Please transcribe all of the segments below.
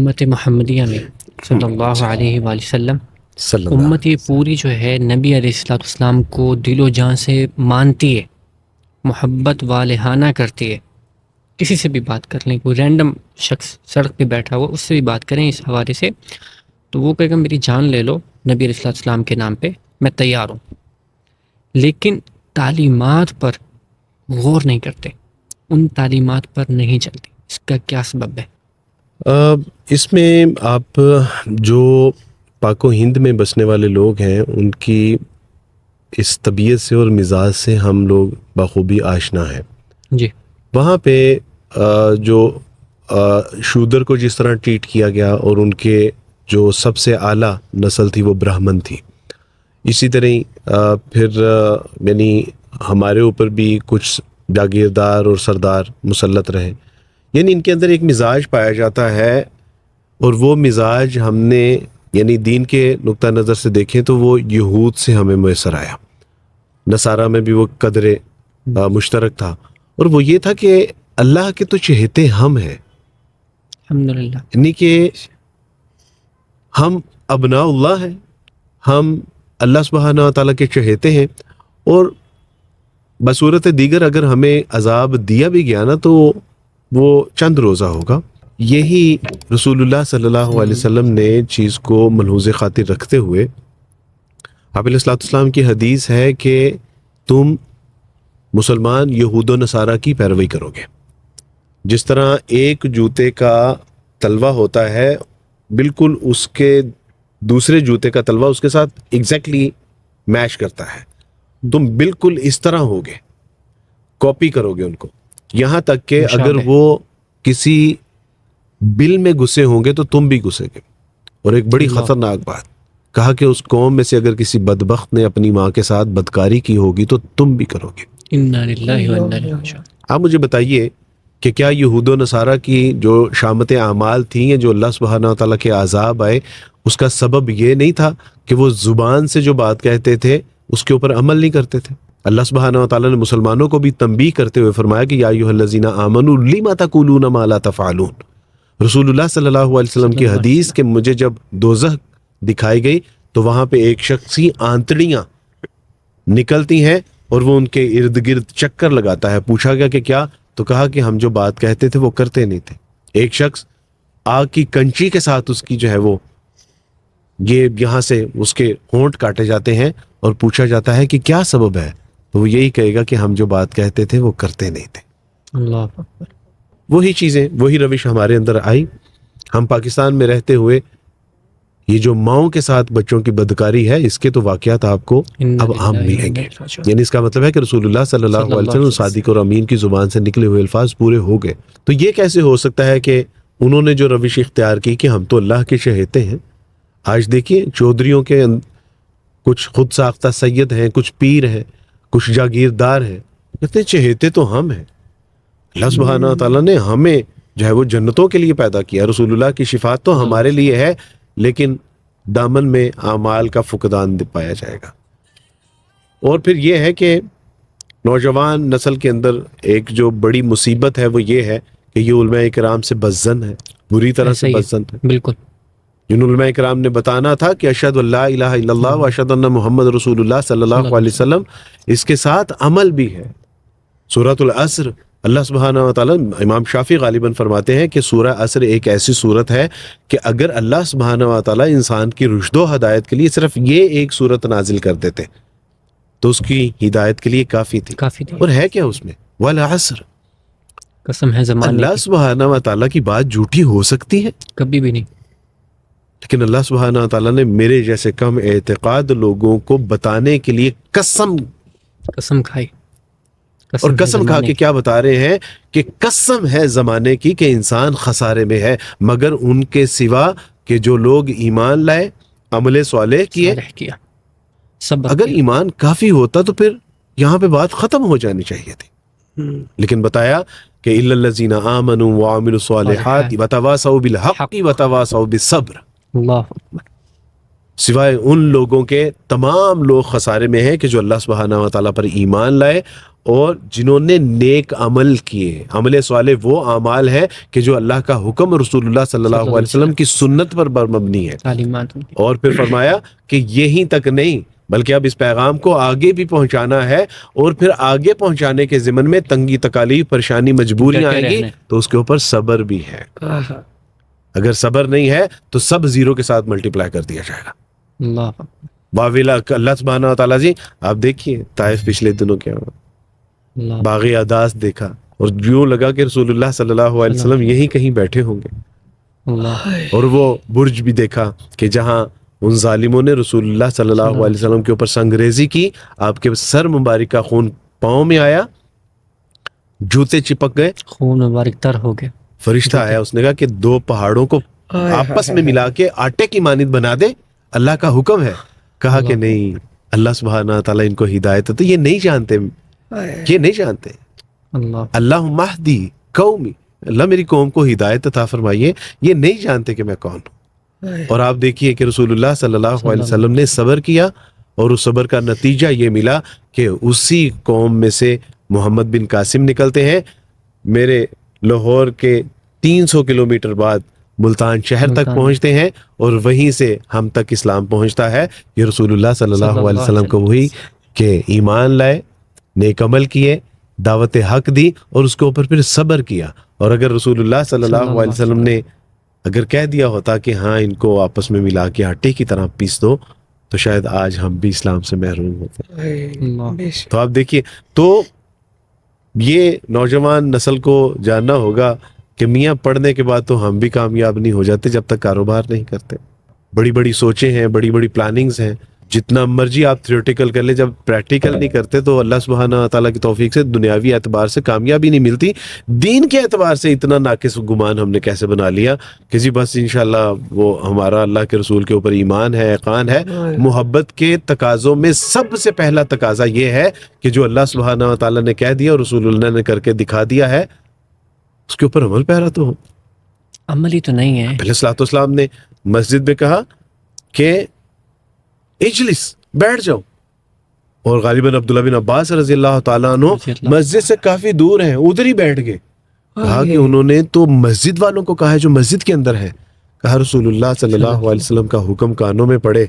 امت محمدیہ میں صلی اللہ علیہ وآلہ وسلم صلی اللہ امت یہ پوری جو ہے نبی علیہ الصلوۃ والسلام کو دل و جان سے مانتی ہے، محبت والہانہ کرتی ہے۔ کسی سے بھی بات کر لیں، کوئی رینڈم شخص سڑک پہ بیٹھا ہوا اس سے بھی بات کریں اس حوالے سے، تو وہ کہے گا میری جان لے لو نبی علیہ الصلوۃ والسلام کے نام پہ، میں تیار ہوں۔ لیکن تعلیمات پر غور نہیں کرتے، ان تعلیمات پر نہیں چلتے، اس کا کیا سبب ہے؟ اس میں آپ جو پاک و ہند میں بسنے والے لوگ ہیں ان کی اس طبیعت سے اور مزاج سے ہم لوگ بخوبی آشنا ہیں۔ جی وہاں پہ جو شودر کو جس طرح ٹریٹ کیا گیا اور ان کے جو سب سے اعلیٰ نسل تھی وہ برہمن تھی، اسی طرح پھر یعنی ہمارے اوپر بھی کچھ جاگیردار اور سردار مسلط رہے، یعنی ان کے اندر ایک مزاج پایا جاتا ہے، اور وہ مزاج ہم نے یعنی دین کے نقطہ نظر سے دیکھیں تو وہ یہود سے ہمیں میسر آیا۔ نصارہ میں بھی وہ قدر مشترک تھا، اور وہ یہ تھا کہ اللہ کے تو چہیتے ہم ہیں، الحمدللہ۔ یعنی کہ ہم ابناء اللہ ہیں، ہم اللہ سبحانہ و تعالیٰ کے چہیتے ہیں، اور بصورت دیگر اگر ہمیں عذاب دیا بھی گیا نا تو وہ چند روزہ ہوگا۔ یہی رسول اللہ صلی اللہ علیہ وسلم نے چیز کو ملحوظ خاطر رکھتے ہوئے، آپ علیہ الصلوۃ والسلام کی حدیث ہے کہ تم مسلمان یہود و نصارہ کی پیروی کرو گے۔ جس طرح ایک جوتے کا تلوا ہوتا ہے، بالکل اس کے دوسرے جوتے کا تلوا اس کے ساتھ ایگزیکٹلی میچ کرتا ہے، تم بالکل اس طرح ہوگے، کاپی کرو گے ان کو، یہاں تک کہ اگر وہ کسی بل میں گھسے ہوں گے تو تم بھی گھسے گے۔ اور ایک بڑی خطرناک بات کہا کہ اس قوم میں سے اگر کسی بدبخت نے اپنی ماں کے ساتھ بدکاری کی ہوگی تو تم بھی کرو گے۔ انا للہ و انا الیہ راجعون۔ آپ مجھے بتائیے کہ کیا یہود و نصارہ کی جو شامت اعمال تھیں، جو اللہ سبحانہ و تعالیٰ کے عذاب آئے، اس کا سبب یہ نہیں تھا کہ وہ زبان سے جو بات کہتے تھے اس کے اوپر عمل نہیں کرتے تھے؟ اللہ سبحانہ و تعالیٰ نے مسلمانوں کو بھی تنبیہ کرتے ہوئے فرمایا کہ یا ایھا الذین آمنوا لم تقولون ما لا تفعلون۔ رسول اللہ صلی اللہ علیہ وسلم کی حدیث کہ مجھے جب دوزخ دکھائی گئی تو وہاں پہ ایک شخصی آنتڑیاں نکلتی ہیں اور وہ ان کے ارد گرد چکر لگاتا ہے۔ پوچھا گیا کہ کیا؟ تو کہا کہ ہم جو بات کہتے تھے وہ کرتے نہیں تھے۔ ایک شخص آگ کی کنچی کے ساتھ اس کی جو ہے وہ یہ یہاں سے اس کے ہونٹ کاٹے جاتے ہیں، اور پوچھا جاتا ہے کہ کیا سبب ہے، تو وہ یہی کہے گا کہ ہم جو بات کہتے تھے وہ کرتے نہیں تھے۔ اللہ اکبر۔ وہی چیزیں، وہی روش ہمارے اندر آئی۔ ہم پاکستان میں رہتے ہوئے یہ جو ماؤں کے ساتھ بچوں کی بدکاری ہے، اس کے تو واقعات آپ کو اب عام ملیں گے۔ یعنی اس کا مطلب ہے کہ رسول اللہ صلی اللہ علیہ وسلم صادق اور امین کی زبان سے نکلے ہوئے الفاظ پورے ہو گئے۔ تو یہ کیسے ہو سکتا ہے کہ انہوں نے جو روش اختیار کی کہ ہم تو اللہ کے چہیتے ہیں؟ آج دیکھیے چودھریوں کے کچھ خود ساختہ سید ہیں، کچھ پیر ہیں، کچھ جاگیردار ہیں، کہتے ہیں چہیتے تو ہم ہیں۔ اللہ سبحانہ تعالیٰ نے ہمیں جو ہے وہ جنتوں کے لیے پیدا کیا، رسول اللہ کی شفاعت تو ہمارے لیے ہے، لیکن دامن میں اعمال کا فقدان پایا جائے گا۔ اور پھر یہ ہے کہ نوجوان نسل کے اندر ایک جو بڑی مصیبت ہے وہ یہ ہے کہ یہ علماء کرام سے بدظن ہے، بری طرح سے بدظن ہے۔ بالکل، جن علماء کرام نے بتانا تھا کہ اشہد ان لا الہ الا اللہ و اشہد ان محمد رسول اللہ صلی اللہ علیہ وسلم، اس کے ساتھ عمل بھی ہے۔ سورۃ العصر، اللہ سبحانہ و تعالیٰ، امام شافعی غالباً فرماتے ہیں کہ سورہ عصر ایک ایسی صورت ہے کہ اگر اللہ سبحانہ و تعالیٰ انسان کی رشد و ہدایت کے لیے صرف یہ ایک صورت نازل کر دیتے تو اس کی ہدایت کے لیے کافی تھی۔ اور ہے کیا اس میں؟ والعصر، قسم ہے زمانے اللہ سبحانہ و تعالیٰ کی بات جھوٹی ہو سکتی ہے؟ کبھی بھی نہیں۔ لیکن اللہ سبحانہ و تعالیٰ نے میرے جیسے کم اعتقاد لوگوں کو بتانے کے لیے قسم کھائی، اور قسم کھا کے کیا بتا رہے ہیں کہ قسم ہے زمانے کی کہ انسان خسارے میں ہے، مگر ان کے سوا کہ جو لوگ ایمان لائے، عمل صالح کیے۔ اگر ایمان کافی ہوتا تو پھر یہاں پہ بات ختم ہو جانی چاہیے تھی، لیکن بتایا کہ الا الذین آمنوا وعملوا الصالحات وتواصوا بالحق وتواصوا بالصبر۔ اللہ اکبر۔ سوائے ان لوگوں کے تمام لوگ خسارے میں ہیں کہ جو اللہ سبحانہ و تعالیٰ پر ایمان لائے اور جنہوں نے نیک عمل کیے. عمل صالح وہ اعمال ہے کہ جو اللہ کا حکم رسول اللہ صلی اللہ علیہ وسلم کی سنت پر مبنی ہے. تعلیمات ان کی. اور پھر فرمایا کہ یہیں تک نہیں بلکہ اب اس پیغام کو آگے بھی پہنچانا ہے, اور پھر آگے پہنچانے کے ضمن میں تنگی تکالیف پریشانی مجبوریاں آئیں گی تو اس کے اوپر صبر بھی ہے. اگر صبر نہیں ہے تو سب زیرو کے ساتھ ملٹیپلائی کر دیا جائے گا. اللہ واویلا اللہ سبحانہ و تعالیٰ جی آپ دیکھیے طائف پچھلے دنوں کیا ہوا, اللہ باغ عداس دیکھا اور یوں لگا کہ رسول اللہ صلی اللہ علیہ وسلم یہی کہیں بیٹھے ہوں گے. اللہ اور وہ برج بھی دیکھا کہ جہاں ان ظالموں نے رسول اللہ صلی اللہ علیہ وسلم کے اوپر سنگریزی کی, آپ کے سر مبارک کا خون پاؤں میں آیا, جوتے چپک گئے, خون مبارک تر ہو گیا. فرشتہ آیا, اس نے کہا کہ 2 پہاڑوں کو آپس میں ملا کے آٹے کی مانند بنا دے, اللہ کا حکم ہے. کہا کہ نہیں, اللہ سبحانہ تعالیٰ ان کو ہدایت ہے. تو یہ نہیں جانتے, یہ نہیں جانتے. اللہ اللہ مہدی قومی, اللہ میری قوم کو ہدایت عطا فرمائیے, یہ نہیں جانتے کہ میں کون ہوں. اور آپ دیکھیے کہ رسول اللہ صلی اللہ علیہ وسلم نے صبر کیا اور اس صبر کا نتیجہ یہ ملا کہ اسی قوم میں سے محمد بن قاسم نکلتے ہیں. میرے لاہور کے 300 کلومیٹر بعد ملتان شہر تک پہنچتے ہیں اور وہیں سے ہم تک اسلام پہنچتا ہے. یہ رسول اللہ صلی اللہ علیہ وسلم کو وہی کہ ایمان لائے, نیک عمل کیے, دعوت حق دی اور اس کے اوپر پھر صبر کیا. اور اگر رسول اللہ صلی اللہ علیہ وسلم نے اگر کہہ دیا ہوتا کہ ہاں ان کو آپس میں ملا کے آٹے کی طرح پیس دو تو شاید آج ہم بھی اسلام سے محروم ہوتے. تو آپ دیکھیے, تو یہ نوجوان نسل کو جاننا ہوگا کہ میاں پڑھنے کے بعد تو ہم بھی کامیاب نہیں ہو جاتے جب تک کاروبار نہیں کرتے. بڑی بڑی سوچیں ہیں, بڑی بڑی پلاننگز ہیں, جتنا مرضی آپ تھیوریٹیکل کر لیں, جب پریکٹیکل نہیں کرتے تو اللہ سبحانہ تعالیٰ کی توفیق سے دنیاوی اعتبار سے کامیابی نہیں ملتی. دین کے اعتبار سے اتنا ناقص گمان ہم نے کیسے بنا لیا کہ جی بس انشاءاللہ وہ ہمارا اللہ کے رسول کے اوپر ایمان ہے, یقین ہے. محبت کے تقاضوں میں سب سے پہلا تقاضا یہ ہے کہ جو اللہ سبحانہ تعالیٰ نے کہہ دیا اور رسول اللہ نے کر کے دکھا دیا ہے اس کے اوپر عمل پیرا تو ہو. عملی تو نہیں ہے. پہلے صلاۃ والسلام نے مسجد میں کہا کہ اجلس, بیٹھ جاؤ, اور غالباً عبداللہ بن عباس رضی اللہ تعالیٰ عنہ مسجد سے کافی دور ہیں, ادھر ہی بیٹھ گئے. کہا کہ انہوں نے تو مسجد والوں کو کہا ہے جو مسجد کے اندر ہے, کہا رسول اللہ صلی اللہ علیہ وسلم کا حکم کانوں میں پڑے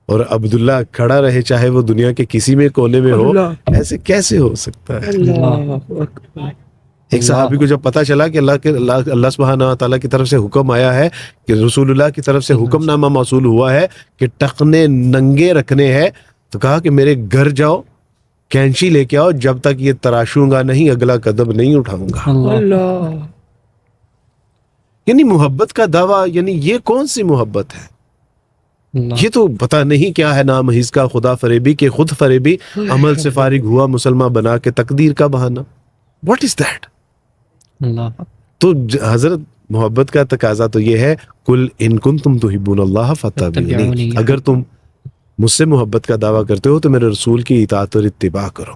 اور عبداللہ کھڑا رہے چاہے وہ دنیا کے کسی میں کونے میں ہو. ایسے کیسے ہو سکتا ہے؟ ایک صحابی کو جب پتا چلا کہ اللہ سبحانہ تعالیٰ کی طرف سے حکم آیا ہے کہ رسول اللہ کی طرف سے حکم نامہ موصول ہوا ہے کہ ٹخنے ننگے رکھنے ہیں, تو کہا کہ میرے گھر جاؤ, کینچی لے کے آؤ, جب تک یہ تراشوں گا نہیں اگلا قدم نہیں اٹھاؤں گا. اللہ یعنی محبت کا دعویٰ, یعنی یہ کون سی محبت ہے؟ یہ تو پتہ نہیں کیا ہے نام اس کا, خدا فریبی کے خود فریبی, عمل سے فارغ ہوا مسلمان بنا کے تقدیر کا بہانہ. What is that? اللہ تو حضرت محبت کا تقاضا تو یہ ہے, کل ان کنتم تحبون اللہ فاتبعونی, اگر تم مجھ سے محبت کا دعویٰ کرتے ہو تو میرے رسول کی اطاعت اور اتباع کرو.